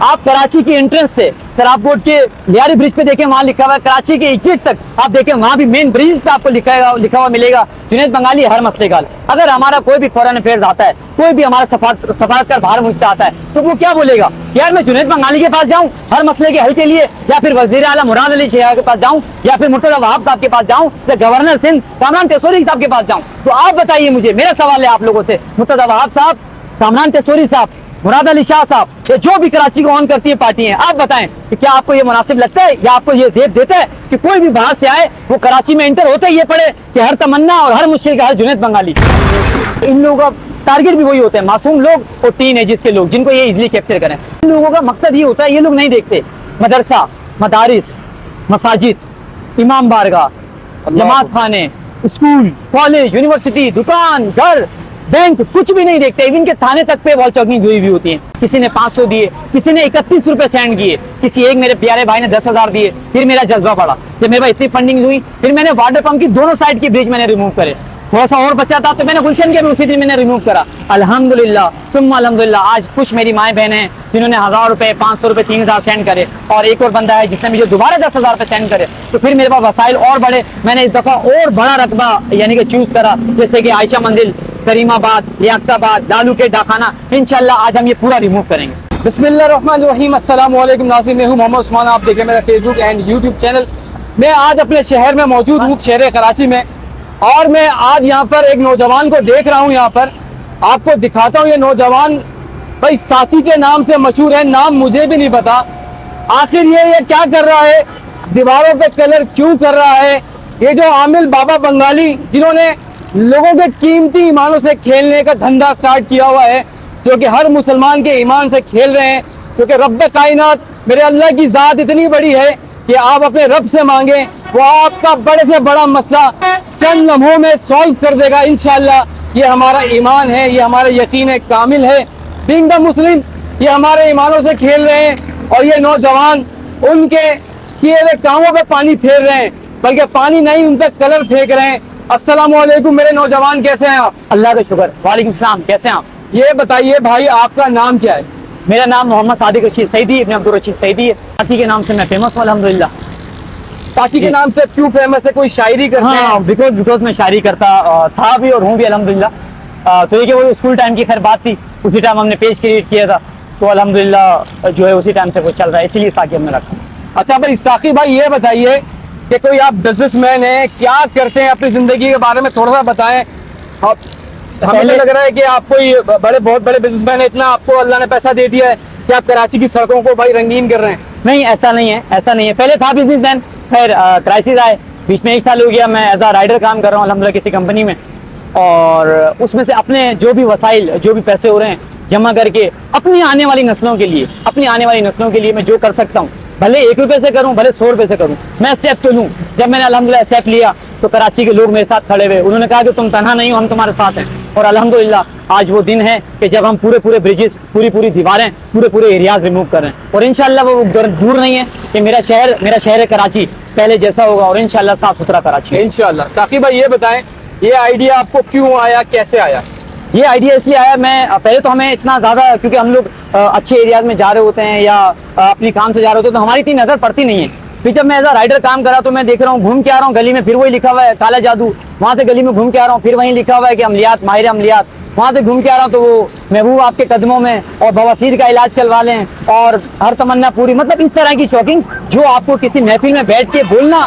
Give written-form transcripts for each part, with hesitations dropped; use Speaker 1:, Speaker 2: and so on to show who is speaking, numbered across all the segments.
Speaker 1: आप कराची की एंट्रेंस से सराफकोट के लियारी ब्रिज पे देखें, वहां लिखा हुआ है कराची के एग्जिट तक आप देखें, वहां भी मेन ब्रिज पे आपको लिखा हुआ मिलेगा जुनैद बंगाली हर मसले का हल। अगर हमारा कोई भी फॉरेन अफेयर्स आता है, कोई भी हमारा सफारतकार बाहर मुल्क से आता है, तो वो क्या बोलेगा, यार मैं जुनैद बंगाली के पास जाऊं हर मसले के हल के लिए, या फिर वजीर आला मुराद अली शेख के पास जाऊं, या फिर मुर्तजा वहाब साहब के पास जाऊं, या गवर्नर सिंध कामरान तेसूरी साहब के पास जाऊं? तो आप बताइए मुझे, मेरा सवाल है आप लोगों से, मुर्तजा वहाब साहब, कामरान तेसूरी साहब, मुराद अली शाह साहब, ये जो भी कराची को ऑन करती है पार्टी है, आप बताएं कि क्या आपको ये मुनासिब लगता है या आपको ये जेब देता है कि कोई भी बाहर से आए वो कराची में इंटर होते ही ये पढ़े कि हर तमन्ना और हर मुश्किल का हल जुनैद बंगाली? इन लोगों का टारगेट भी वही होते हैं, मासूम लोग और टीन एजेस के लोग, जिनको ये इजिली कैप्चर करें। इन लोगों का मकसद ये होता है, ये लोग नहीं देखते मदरसा, मदारिस, मसाजिद, इमाम बारगाह, जमात खाने, स्कूल, कॉलेज, यूनिवर्सिटी, दुकान, घर, बैंक, कुछ भी नहीं देखते। इवन के थाने तक पे वॉल चौकिंग हुई भी होती है। किसी ने 500 दिए, किसी ने 31 रुपए सेंड किए, किसी एक मेरे प्यारे भाई ने 10,000 दिए। फिर मेरा जज्बा बढ़ा, जब मेरे पास इतनी फंडिंग हुई, फिर मैंने वाटर पंप की दोनों साइड की ब्रिज मैंने रिमूव करे। थोड़ा सा और बचा था तो मैंने गुलशन के भी उसी दिन मैंने रिमूव करा। अल्हम्दुलिल्लाह सुम्मा अल्हम्दुलिल्लाह, आज कुछ मेरी माएँ बहन हैं जिन्होंने 1000 रुपए, 500 रुपए, 3000 सेंड करे, और एक और बंदा है जिसने मुझे दोबारा 10,000 रुपए सेंड करे। तो फिर मेरे पास वसाइल और बढ़े, मैंने इस दफा और बड़ा रकबा यानी कि चूज करा, जैसे कि आयशा मंदिर, करीमाबाद, लियाकताबाद, लालू के डाखाना। इंशाल्लाह आज हम ये पूरा रिमूव करेंगे।
Speaker 2: बिस्मिल्लाहिर्रहमानिर्रहीम, अस्सलाम वालेकुम नाज़रीन, मैं हूं मोहम्मद उस्मान, आप देखें मेरा फेसबुक एंड यूट्यूब चैनल। मैं आज अपने शहर में मौजूद हूँ, शहर कराची में, और मैं आज यहाँ पर एक नौजवान को देख रहा हूँ। यहाँ पर आपको दिखाता हूँ, ये नौजवान भाई साथी के नाम से मशहूर है, नाम मुझे भी नहीं पता। आखिर ये क्या कर रहा है, दीवारों पे कलर क्यों कर रहा है? ये जो आमिल बाबा बंगाली, जिन्होंने लोगों के कीमती ईमानों से खेलने का धंधा स्टार्ट किया हुआ है, जो कि हर मुसलमान के ईमान से खेल रहे हैं, क्योंकि रब्बे कायनात मेरे अल्लाह की ज़ात इतनी बड़ी है कि आप अपने रब से मांगे, वो आपका बड़े से बड़ा मसला चंद लम्हों में सॉल्व कर देगा इंशाअल्लाह। ये हमारा ईमान है, ये हमारा यकीन कामिल है। बीइंग द मुस्लिम, ये हमारे ईमानों से खेल रहे हैं, और ये नौजवान उनके किए हुए कामों पे पानी फेर रहे हैं, बल्कि पानी नहीं, उन पर कलर फेंक रहे हैं। अस्सलाम वालेकुम मेरे नौजवान, कैसे हैं आप?
Speaker 1: अल्लाह का शुक्र। वालेकुम सलाम, कैसे हैं आप?
Speaker 2: ये बताइए भाई, आपका नाम क्या है?
Speaker 1: मेरा नाम मोहम्मद सादिक रशीद सईदी इब्न अब्दुल रशीद सईदी है। साथी के नाम से मैं फेमस हूँ अल्हम्दुलिल्लाह।
Speaker 2: साथी के नाम से क्यों फेमस है? कोई शायरी करते हैं?
Speaker 1: हाँ, बिकॉज मैं शायरी करता था भी और हूँ भी अल्हम्दुलिल्लाह। तो ये कि वो स्कूल टाइम की खैर बात थी, उसी टाइम हमने पेज क्रिएट किया था, तो अल्हम्दुलिल्लाह जो है उसी टाइम से वो चल रहा है, इसीलिए साकी हमने रखा।
Speaker 2: अच्छा भाई साकी भाई, ये बताइए कि कोई आप बिजनेसमैन हैं, क्या करते हैं अपनी जिंदगी के बारे में थोड़ा सा बताएं। हमें तो लग रहा है कि आप कोई बहुत बड़े बिजनेसमैन है, इतना आपको अल्लाह ने पैसा दे दिया है कि आप कराची की सड़कों को भाई रंगीन कर रहे हैं।
Speaker 1: नहीं, ऐसा नहीं है, ऐसा नहीं है। पहले था बिजनेसमैन, खैर क्राइसिस आए, बीच में 1 साल हो गया मैं एज अ राइडर काम कर रहा हूँ अल्हम्दुलिल्लाह किसी कंपनी में, और उसमें से अपने जो भी वसाइल, जो भी पैसे हो रहे हैं जमा करके अपनी आने वाली नस्लों के लिए मैं जो कर सकता हूँ, भले 1 रुपए से करूं, भले 100 रुपए से करूं, मैं स्टेप तो लूं। जब मैंने अल्हम्दुलिल्लाह स्टेप लिया तो कराची के लोग मेरे साथ खड़े हुए, उन्होंने कहा कि तुम तन्हा नहीं हो, हम तुम्हारे साथ हैं। और अल्हम्दुलिल्लाह आज वो दिन है कि जब हम पूरे ब्रिजेस, पूरी दीवारें, पूरे एरियाज रिमूव कर रहे हैं, और इंशाल्लाह वो दूर नहीं है कि मेरा शहर है कराची पहले जैसा होगा, और इंशाल्लाह साफ सुथरा कराची
Speaker 2: इंशाल्लाह। साकी भाई ये बताएं, ये आइडिया आपको क्यों आया, कैसे आया?
Speaker 1: ये आइडिया इसलिए आया, मैं पहले तो हमें इतना ज़्यादा, क्योंकि हम लोग अच्छे एरियाज में जा रहे होते हैं या अपनी काम से जा रहे होते हैं, तो हमारी इतनी नज़र पड़ती नहीं है। फिर जब मैं एज अ राइडर काम करा तो मैं देख रहा हूँ, घूम के आ रहा हूँ गली में, फिर वही लिखा हुआ है काला जादू, वहाँ से गली में घूम के आ रहा हूँ, फिर वहीं लिखा हुआ है कि अमलियात, माहिर अमलियात, वहाँ से घूम के आ रहा हूँ तो वो महबूब आपके कदमों में, और बवासीर का इलाज करवा लें, और हर तमन्ना पूरी, मतलब इस तरह की चॉकिंग जो आपको किसी महफिल में बैठ के बोलना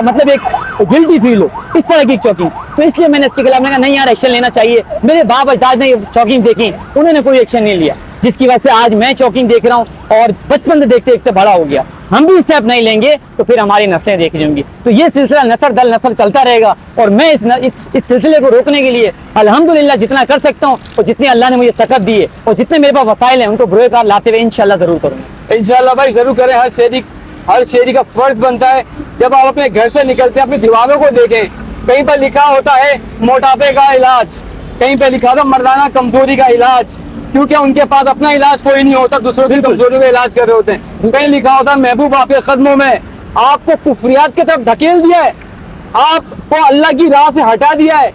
Speaker 1: मतलब एक गिल्टी फील हो, इस तरह की चॉकिंग। तो इसलिए मैंने इसके खिलाफ कहा नहीं यार, एक्शन लेना चाहिए। मेरे बाप अजदाद ने चॉकिंग देखी, उन्होंने कोई एक्शन नहीं लिया, जिसकी वजह से आज मैं चॉकिंग देख रहा हूँ, और बचपन से देखते देखते बड़ा हो गया। हम भी स्टेप नहीं लेंगे तो फिर हमारी नस्लें देख जाएंगी, तो ये सिलसिला नस्ल दल नस्ल चलता रहेगा। और मैं इस सिलसिले को रोकने के लिए अल्हम्दुलिल्लाह जितना कर सकता हूँ, और जितनी अल्लाह ने मुझे सकत दी है, और जितने मेरे पास वसाइल हैं, उनको बुरे कार लाते हुए इंशाल्लाह जरूर करूँगा।
Speaker 2: इंशाल्लाह भाई जरूर करें। हर शहरी का फर्ज बनता है, जब आप अपने घर से निकलते हैं अपनी दीवारों को देखें, कहीं पर लिखा होता है मोटापे का इलाज, कहीं पे लिखा होता मर्दाना कमजोरी का इलाज, क्योंकि उनके पास अपना इलाज कोई नहीं होता, दूसरों की कमजोरियों का इलाज कर रहे होते हैं। कहीं लिखा होता महबूब आपके कदमों में, आपको कुफरियात की तरफ धकेल दिया है, आपको अल्लाह की राह से हटा दिया है।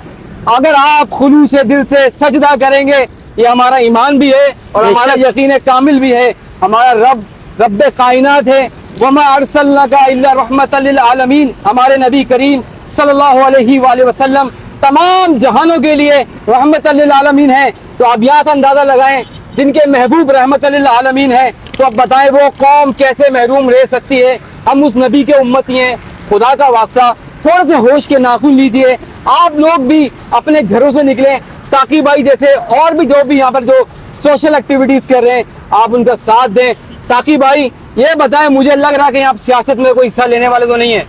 Speaker 2: अगर आप खुलूस से दिल से सजदा करेंगे, ये हमारा ईमान भी है और हमारा यकीन कामिल भी है हमारा रब रब्बे कायनात है। वमा अरसलनाका इल्ला रहमतल लिल आलमीन, हमारे नबी करीम सल्लल्लाहु अलैहि वसल्लम तमाम जहानों के लिए रहमतल लिल आलमीन है। तो आप यहाँ से अंदाज़ा लगाएं, जिनके महबूब रहमतल लिल आलमीन है, तो अब बताएं वो कौम कैसे महरूम रह सकती है। हम उस नबी के उम्मती हैं, खुदा का वास्ता थोड़े से होश के नाखून लीजिए। आप लोग भी अपने घरों से निकलें, साकी भाई जैसे और भी जो भी यहाँ पर जो सोशल एक्टिविटीज़ कर रहे हैं, आप उनका साथ दें। साकी भाई ये बताएं, मुझे लग रहा है कि आप सियासत में कोई हिस्सा लेने वाले तो नहीं है?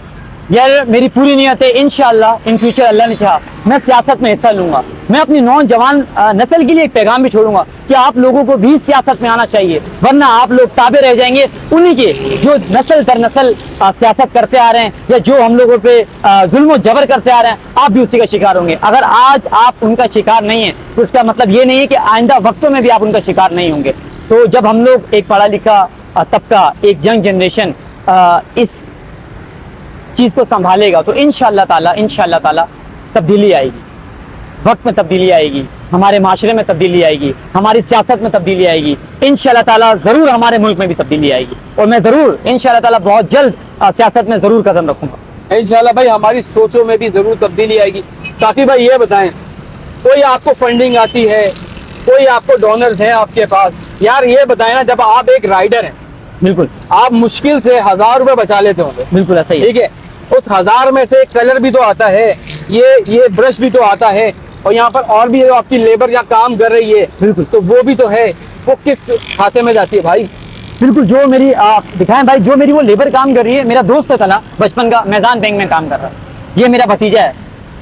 Speaker 1: यार मेरी पूरी नियत है, इंशाल्लाह इन फ्यूचर अल्लाह ने चाहा मैं सियासत में हिस्सा लूंगा। मैं अपनी नौजवान नस्ल के लिए एक पैगाम भी छोड़ूंगा कि आप लोगों को भी सियासत में आना चाहिए, वरना आप लोग ताबे रह जाएंगे उन्हीं के जो नस्ल दर नस्ल सियासत करते आ रहे हैं, या जो हम लोगों पे जुल्म जबर करते आ रहे हैं, आप भी उसी का शिकार होंगे। अगर आज आप उनका शिकार नहीं है तो उसका मतलब ये नहीं है कि आइंदा वक्तों में भी आप उनका शिकार नहीं होंगे। तो जब हम लोग एक पढ़ा लिखा तबका, एक यंग जनरेशन इस चीज़ को संभालेगा तो इंशाअल्लाह ताला तब्दीली आएगी, वक्त में तब्दीली आएगी, हमारे माशरे में तब्दीली आएगी, हमारी सियासत में तब्दीली आएगी। इंशाअल्लाह ताला ज़रूर हमारे मुल्क में भी तब्दीली आएगी, और मैं ज़रूर इंशाअल्लाह ताला बहुत जल्द सियासत में ज़रूर कदम रखूँगा।
Speaker 2: इंशाअल्लाह भाई हमारी सोचों में भी ज़रूर तब्दीली आएगी। साकी भाई ये बताएं, कोई आपको फंडिंग आती है, कोई आपको डोनर्स हैं आपके पास? यार ये बताएं ना, जब आप एक राइडर हैं,
Speaker 1: बिल्कुल
Speaker 2: आप मुश्किल से 1000 रुपये बचा लेते होंगे,
Speaker 1: बिल्कुल ऐसा ही है।
Speaker 2: ठीक है, उस 1000 में से कलर भी तो आता है, ये ब्रश भी तो आता है, और यहाँ पर और भी आपकी लेबर या काम कर रही है,
Speaker 1: बिल्कुल,
Speaker 2: तो वो भी तो है, वो किस खाते में जाती है भाई?
Speaker 1: बिल्कुल, जो मेरी दिखाएं भाई, जो मेरी वो लेबर काम कर रही है, मेरा दोस्त था बचपन का, मैदान बैंक में काम कर रहा है, ये मेरा भतीजा है,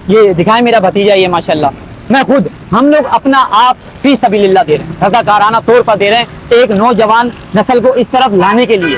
Speaker 1: ये दिखाएं मेरा भतीजा है, ये माशाल्लाह। मैं खुद, हम लोग अपना आप फी सबीलिल्लाह दे रहे हैं, रज़ाकाराना तौर पर दे रहे हैं एक नौजवान नस्ल को इस तरफ लाने के लिए।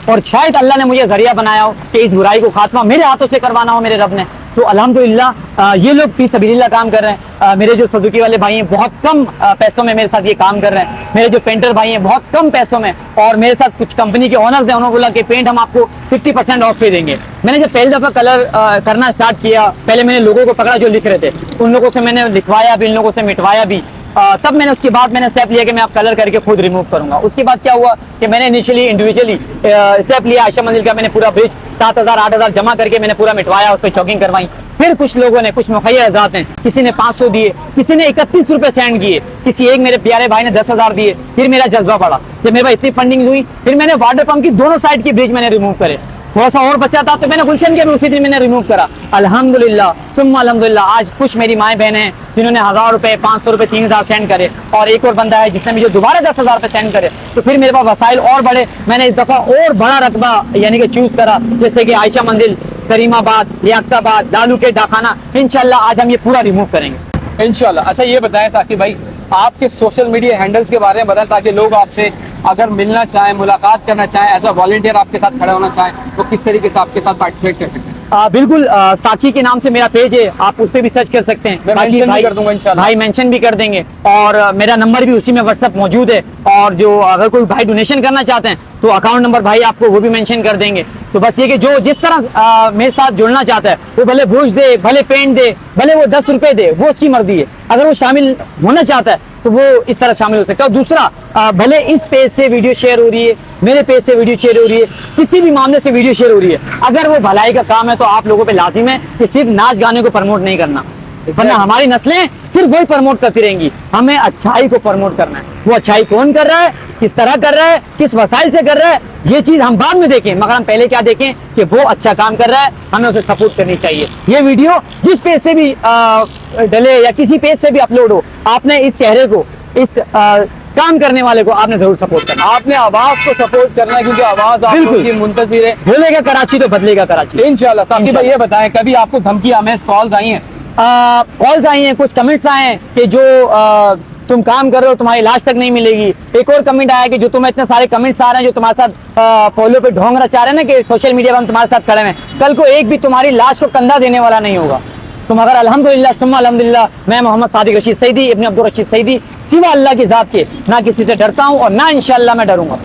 Speaker 1: और शायद अल्लाह ने मुझे जरिया बनाया हो कि इस बुराई को खात्मा मेरे हाथों से करवाना हो मेरे रब ने। तो अल्हम्दुलिल्लाह ये लोग फी सबीलिल्लाह काम कर रहे हैं। मेरे जो सुजुकी वाले भाई हैं बहुत कम पैसों में मेरे साथ ये काम कर रहे हैं। मेरे जो पेंटर भाई हैं बहुत कम पैसों में, और मेरे साथ कुछ कंपनी के ओनर्स हैं, उन्होंने बोला कि पेंट हम आपको 50% ऑफ पे देंगे। मैंने जब पहली दफ़ा कलर करना स्टार्ट किया, पहले मैंने लोगों को पकड़ा जो लिख रहे थे, उन लोगों से मैंने लिखवाया भी, इन लोगों से मिटवाया भी। तब मैंने उसके बाद मैंने स्टेप लिया कि मैं आप कलर करके खुद रिमूव करूंगा। उसके बाद क्या हुआ कि मैंने इनिशियली इंडिविजुअली स्टेप लिया, आयशा मंजिल का मैंने पूरा ब्रिज 7000 8000 जमा करके मैंने पूरा मिटवाया, उस पर चॉकिंग करवाई। फिर कुछ लोगों ने, कुछ मुखैर हज़रात हैं, किसी ने 500 दिए, किसी ने 31 रुपए सेंड किए, किसी एक मेरे प्यारे भाई ने 10,000 दिए। फिर मेरा जज्बा बढ़ा, जब मेरे पास इतनी फंडिंग हुई, फिर मैंने वाटर पंप की दोनों साइड की ब्रिज मैंने रिमूव करे। थोड़ा सा और बचा था तो मैंने गुलशन के भी उसी दिन मैंने रिमूव करा। अल्हम्दुलिल्लाह सुम्मा अल्हम्दुलिल्लाह, आज कुछ मेरी माएँ बहनें हैं जिन्होंने 1000 रुपए, 500 रुपए, 3000 सेंड करे, और एक और बंदा है जिसने मुझे दोबारा 10,000 रुपए सेंड करे। तो फिर मेरे पास वसाइल और बढ़े, मैंने इस दफा और बड़ा रकबा यानी कि चूज करा, जैसे कि आयशा मंजिल, करीमाबाद, लियाकताबाद, लालू के डाखाना। इंशाल्लाह आज हम ये पूरा रिमूव करेंगे
Speaker 2: इंशाल्लाह। अच्छा ये बताएं साकिब भाई, आपके सोशल मीडिया हैंडल्स के बारे में बताएं, ताकि लोग आपसे अगर मिलना चाहें, मुलाकात करना चाहें, एज अ वॉलंटियर आपके साथ खड़ा होना चाहें, वो किस तरीके से आपके साथ पार्टिसिपेट कर सकते हैं?
Speaker 1: बिल्कुल, साकी के नाम से मेरा पेज है, आप उस पर भी सर्च कर सकते हैं।
Speaker 2: मैं मेंशन भी कर दूंगा इंशाल्लाह।
Speaker 1: भाई मेंशन भी कर देंगे, और मेरा नंबर भी उसी में व्हाट्सएप मौजूद है। और जो अगर कोई भाई डोनेशन करना चाहते हैं तो अकाउंट नंबर भाई आपको वो भी मेंशन कर देंगे। तो बस ये कि जो जिस तरह मेरे साथ जुड़ना चाहता है, वो भले ब्रूश दे, भले पेंट दे, भले वो 10 रुपए दे, वो उसकी मर्जी है। अगर वो शामिल होना चाहता है तो वो इस तरह शामिल हो सकता है। और दूसरा, भले इस पेज से वीडियो शेयर हो रही है, मेरे पेज से वीडियो शेयर हो रही है, किसी भी मामले से वीडियो शेयर हो रही है, अगर वो भलाई का काम है तो आप लोगों पे लाजिम है कि सिर्फ नाच गाने को प्रमोट नहीं करना, वरना हमारी नस्लें सिर्फ वही प्रमोट करती रहेंगी। हमें अच्छाई को प्रमोट करना है। वो अच्छाई कौन कर रहा है, किस तरह कर रहा है, किस वसाइल से कर रहा है, ये चीज हम बाद में देखें, मगर हम पहले क्या देखें कि वो अच्छा काम कर रहा है, हमें उसे सपोर्ट करनी चाहिए। ये वीडियो जिस पेज से भी डले या किसी पेज से भी अपलोड हो, आपने इस चेहरे को, इस काम करने वाले को आपने जरूर सपोर्ट करना,
Speaker 2: आपने आवाज को सपोर्ट करना है, क्योंकि आवाज आप लोगों की मुंतज़िर है।
Speaker 1: बोलेगा कराची तो बदलेगा कराची
Speaker 2: इंशाल्लाह। साकिब भाई ये बताएं, कभी आपको धमकी आमेज कॉल्स आई हैं?
Speaker 1: कॉल्स आई हैं, कुछ कमेंट्स आए हैं कि जो तुम काम कर रहे हो तुम्हारी लाश तक नहीं मिलेगी। एक और कमेंट आया कि जो तुम्हें इतने सारे कमेंट्स आ रहे हैं, जो तुम्हारे साथ पोलो पे ढोंग रचा रहे हैं ना कि सोशल मीडिया पर हम तुम्हारे साथ खड़े हैं, कल को एक भी तुम्हारी लाश को कंधा देने वाला नहीं होगा। तुम अगर अल्हम्दुलिल्लाह सुम्मा अल्हम्दुलिल्लाह, मैं मोहम्मद सादिक रशीद सईदी इब्न अब्दुल रशीद सईदी, सिवा अल्लाह की जात के ना किसी से डरता हूँ और ना इंशाअल्लाह मैं डरूंगा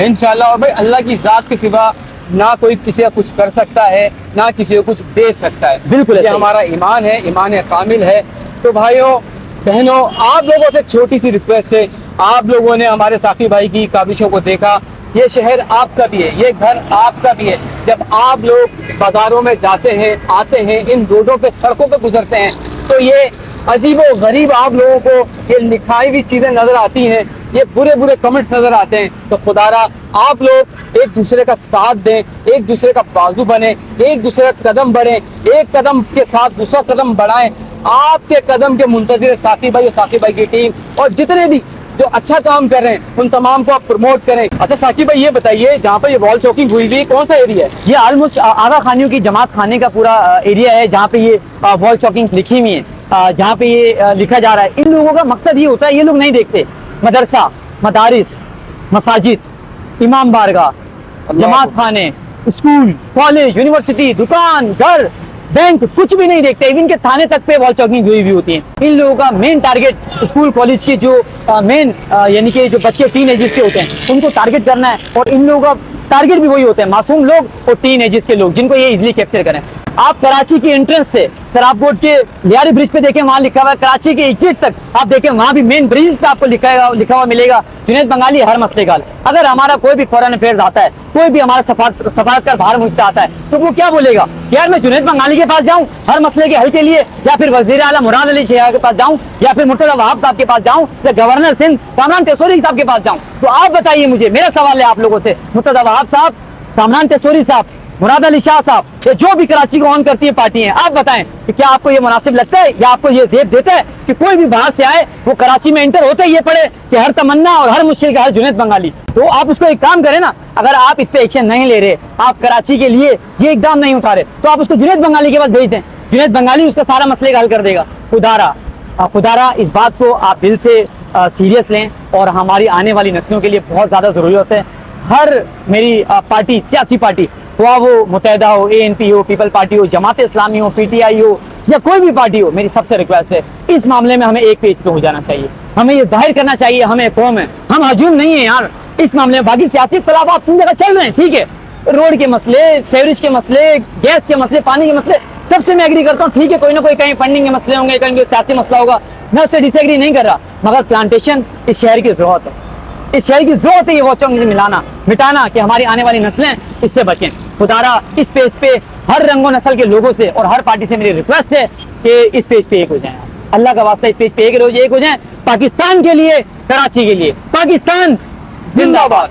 Speaker 2: इंशाल्लाह। और भाई अल्लाह की जात के सिवा ना कोई किसी का कुछ कर सकता है, ना किसी को कुछ दे सकता है।
Speaker 1: बिल्कुल
Speaker 2: ये हमारा ईमान है, ईमान कामिल है। तो भाइयों बहनों, आप लोगों से छोटी सी रिक्वेस्ट है, आप लोगों ने हमारे साकी भाई की काविशों को देखा। ये शहर आपका भी है, ये घर आपका भी है। जब आप लोग बाजारों में जाते हैं, आते हैं, इन रोडों पे, सड़कों पे गुजरते हैं, तो ये अजीबो गरीब आप लोगों को ये लिखाई हुई चीजें नजर आती हैं, ये बुरे बुरे कमेंट्स नजर आते हैं। तो खुदारा आप लोग एक दूसरे का साथ दें, एक दूसरे का बाजू बने, एक दूसरे का कदम बढ़े, एक कदम के साथ दूसरा कदम बढ़ाएं। आपके कदम के मुंतजिर साकी भाई और साकी भाई की टीम और जितने भी जो अच्छा काम कर रहे हैं उन तमाम को आप प्रमोट करें। अच्छा साकी भाई ये बताइए, जहाँ पर ये वॉल चौकिंग हुई हुई कौन सा एरिया है?
Speaker 1: ये ऑलमोस्ट आगा खानियों की जमात खाने का पूरा एरिया है, जहाँ पे ये वॉल चॉकिंग लिखी हुई है, जहाँ पे ये लिखा जा रहा है। इन लोगों का मकसद ये होता है, ये लोग नहीं देखते मदरसा, मदारिस, मसाजिद, इमाम बारगाह, जमात खाने, स्कूल, कॉलेज, यूनिवर्सिटी, दुकान, घर, बैंक, कुछ भी नहीं देखते। इवन के थाने तक पे वॉल चॉकिंग हुई होती है। इन लोगों का मेन टारगेट स्कूल कॉलेज के जो मेन यानी कि जो बच्चे टीन एजेस के होते हैं उनको टारगेट करना है, और इन लोगों का टारगेट भी वही होते हैं, मासूम लोग और टीन एजेस के लोग, जिनको ये इजिली कैप्चर करें। आप कराची की एंट्रेंस से सराफकोट के लियारी ब्रिज पे देखें, वहां लिखा हुआ है कराची के एग्जिट तक आप देखें, वहां भी मेन ब्रिज पे आपको लिखा हुआ मिलेगा जुनैद बंगाली हर मसले का हल। अगर हमारा कोई भी फॉरेन अफेयर्स आता है, कोई भी हमारा सफारतकार बाहर मुल्क से आता है, तो वो क्या बोलेगा, यार मैं जुनैद बंगाली के पास जाऊं हर मसले के हल के लिए, या फिर वजीर आला मुराद अली शेख के पास जाऊं, या फिर मुर्तजा वहाब साहब के पास जाऊं, या गवर्नर सिंध कामरान तेसूरी साहब के पास जाऊं? तो आप बताइए मुझे, मेरा सवाल है आप लोगों से, मुर्तजा वहाब साहब, कामरान तेसूरी साहब, मुराद अली शाह साहब, ये जो भी कराची को ऑन करती है पार्टी है, आप बताएं कि क्या आपको ये मुनासिब लगता है, या आपको ये जेब देता है कि कोई भी बाहर से आए वो कराची में एंटर होते ही ये पड़े कि हर तमन्ना और हर मुश्किल का हल जुनैद बंगाली? तो आप उसको एक काम करें ना, अगर आप इस पे एक्शन नहीं ले रहे, आप कराची के लिए ये इकदाम नहीं उठा रहे, तो आप उसको जुनैद बंगाली के पास भेज दें, जुनैद बंगाली उसका सारा मसले का हल कर देगा। खुदारा इस बात को आप दिल से सीरियस लें, और हमारी आने वाली नस्लों के लिए बहुत ज्यादा जरूरत है। हर मेरी पार्टी, सियासी पार्टी, वो मुत्तहिदा हो, ANP हो, पीपल पार्टी हो, जमात इस्लामी हो, PTI हो, या कोई भी पार्टी हो, मेरी सबसे रिक्वेस्ट है, इस मामले में हमें एक पेज पे हो जाना चाहिए। हमें ये जाहिर करना चाहिए हमें कौम है, हम हजूम नहीं है यार इस मामले में। बाकी सियासी इख्तिलाफ अपनी जगह चल रहे हैं, ठीक है, रोड के मसले, सेवरेज के मसले, गैस के मसले, पानी के मसले, सबसे मैं एग्री करता हूँ, ठीक है, कोई ना कोई कहीं फंडिंग के मसले होंगे, कहीं कोई सियासी मसला होगा, मैं उससे डिसएग्री नहीं कर रहा, मगर प्लांटेशन इस शहर की जरूरत है, इस शहर की जरूरत है ये वॉच मिटाना कि हमारी आने वाली नस्लें इससे बचें। खुदारा इस पेज पे हर रंगो नस्ल के लोगों से और हर पार्टी से मेरी रिक्वेस्ट है कि इस पेज पे एक हो जाएं, अल्लाह का वास्ता इस पेज पे एक हो जाएं, पाकिस्तान के लिए, कराची के लिए। पाकिस्तान जिंदाबाद।